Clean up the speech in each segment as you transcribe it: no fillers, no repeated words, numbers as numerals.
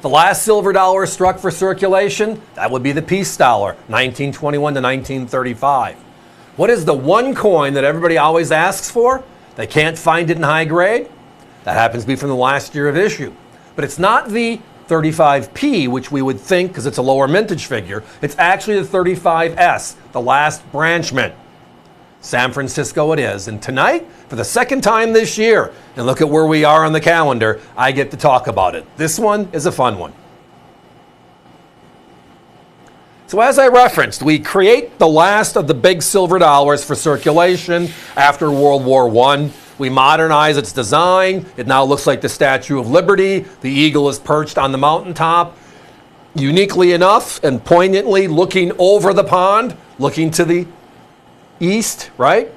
The last silver dollar struck for circulation, that would be the peace dollar, 1921 to 1935. What is the one coin that everybody always asks for? They can't find it in high grade? That happens to be from the last year of issue. But it's not the 35p, which we would think because it's a lower mintage figure. It's actually the 35s, the last branch mint. San Francisco it is. And tonight, for the second time this year, and look at where we are on the calendar, I get to talk about it. This one is a fun one. So as I referenced, we create the last of the big silver dollars for circulation after World War I. We modernize its design. It now looks like the Statue of Liberty. The eagle is perched on the mountaintop. Uniquely enough and poignantly looking over the pond, looking to the east, right?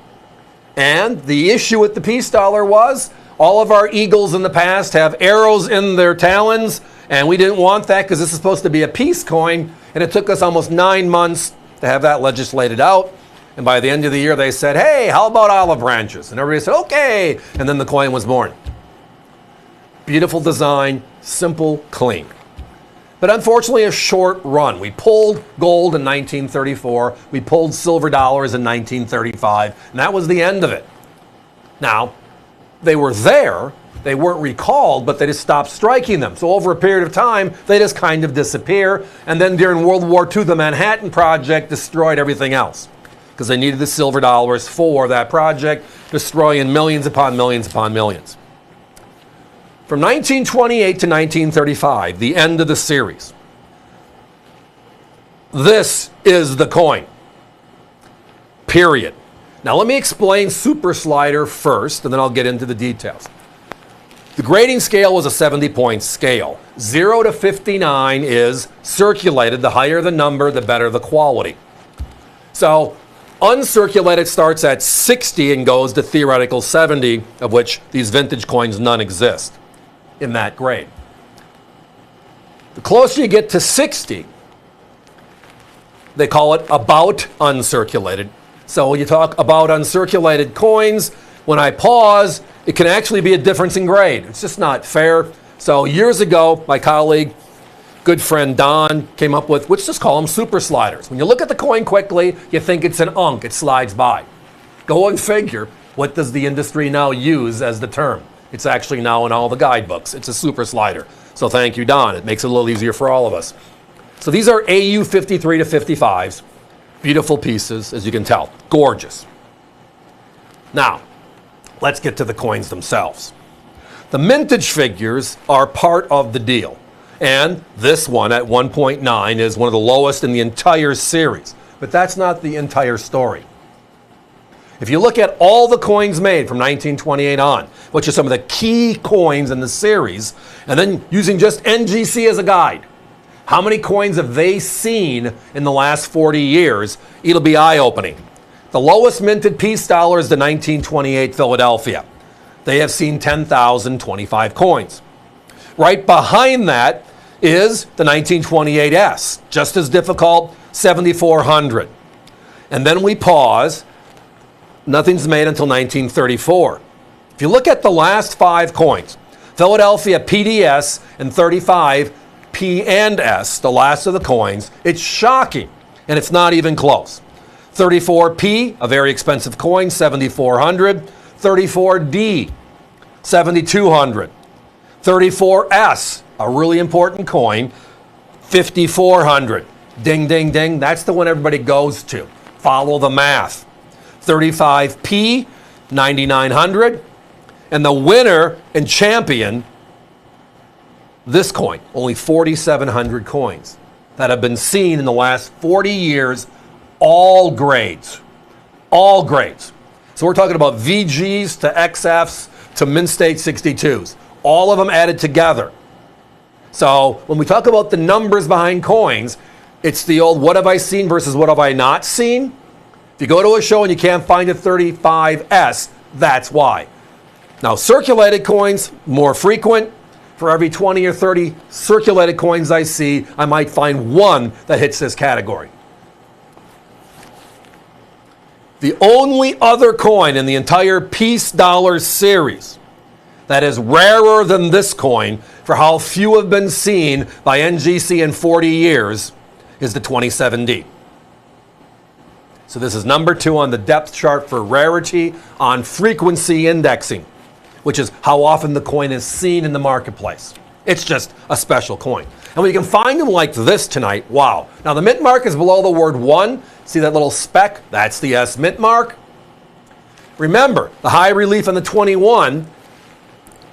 And the issue with the peace dollar was all of our eagles in the past have arrows in their talons, and we didn't want that because this is supposed to be a peace coin, and it took us almost 9 months to have that legislated out. And by the end of the year, they said, hey, how about olive branches? And everybody said, okay. And then the coin was born. Beautiful design, simple, clean. But unfortunately, a short run. We pulled gold in 1934. We pulled silver dollars in 1935. And that was the end of it. Now, they were there. They weren't recalled, but they just stopped striking them. So over a period of time, they just kind of disappear. And then during World War II, the Manhattan Project destroyed everything else because they needed the silver dollars for that project, destroying millions upon millions upon millions. From 1928 to 1935, the end of the series. This is the coin. Period. Now let me explain Super Slider first, and then I'll get into the details. The grading scale was a 70-point scale. 0 to 59 is circulated. The higher the number, the better the quality. So uncirculated starts at 60 and goes to theoretical 70, of which these vintage coins, none exist in that grade. The closer you get to 60, they call it about uncirculated. So when you talk about uncirculated coins, when I pause, it can actually be a difference in grade. It's just not fair. So years ago, my colleague, good friend Don, came up with, let's just call them super sliders. When you look at the coin quickly, you think it's an unk, it slides by. Go and figure, what does the industry now use as the term? It's actually now in all the guidebooks. It's a super slider. So thank you, Don. It makes it a little easier for all of us. So these are AU 53 to 55s. Beautiful pieces, as you can tell. Gorgeous. Now, let's get to the coins themselves. The mintage figures are part of the deal. And this one at 1.9 is one of the lowest in the entire series. But that's not the entire story. If you look at all the coins made from 1928 on, which are some of the key coins in the series, and then using just NGC as a guide, how many coins have they seen in the last 40 years? It'll be eye-opening. The lowest minted peace dollar is the 1928 Philadelphia. They have seen 10,025 coins. Right behind that is the 1928S, just as difficult, 7,400. And then we pause. Nothing's made until 1934. If you look at the last 5 coins, Philadelphia PDS and 35 P and S, the last of the coins, it's shocking, and it's not even close. 34P, a very expensive coin, 7,400. 34D, 7,200. 34S, a really important coin, 5,400. Ding, ding, ding. That's the one everybody goes to. Follow the math. 35P, 9,900. And the winner and champion, this coin, only 4,700 coins that have been seen in the last 40 years, all grades. All grades. So we're talking about VGs to XFs to Mint State 62s. All of them added together. So when we talk about the numbers behind coins, it's the old what have I seen versus what have I not seen. If you go to a show and you can't find a 35S, that's why. Now circulated coins, more frequent. For every 20 or 30 circulated coins I see, I might find one that hits this category. The only other coin in the entire peace dollar series that is rarer than this coin for how few have been seen by NGC in 40 years is the 27D. So this is number 2 on the depth chart for rarity on frequency indexing, which is how often the coin is seen in the marketplace. It's just a special coin. And we can find them like this tonight. Wow. Now the mint mark is below the word 1. See that little speck? That's the S mint mark. Remember, the high relief on the 21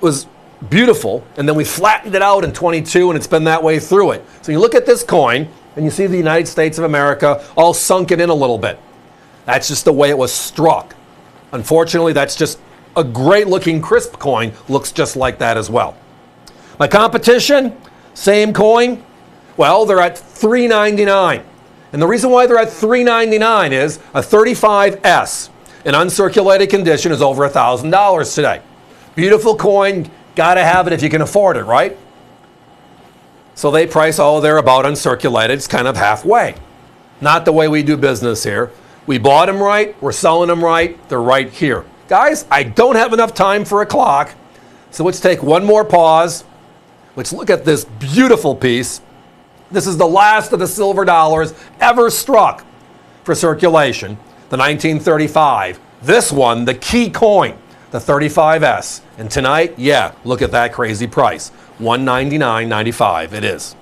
was beautiful, and then we flattened it out in 22, and it's been that way through it. So you look at this coin, and you see the United States of America all sunken in a little bit. That's just the way it was struck. Unfortunately, that's just a great-looking crisp coin. Looks just like that as well. My competition, same coin. Well, they're at $3.99. And the reason why they're at $3.99 is a 35S in uncirculated condition is over $1,000 today. Beautiful coin, gotta have it if you can afford it, right? So they price all they're about uncirculated. It's kind of halfway. Not the way we do business here. We bought them right, we're selling them right, they're right here. Guys, I don't have enough time for a clock, so let's take one more pause. Let's look at this beautiful piece. This is the last of the silver dollars ever struck for circulation, the 1935. This one, the key coin, the 35S. And tonight, yeah, look at that crazy price, $199.95 it is.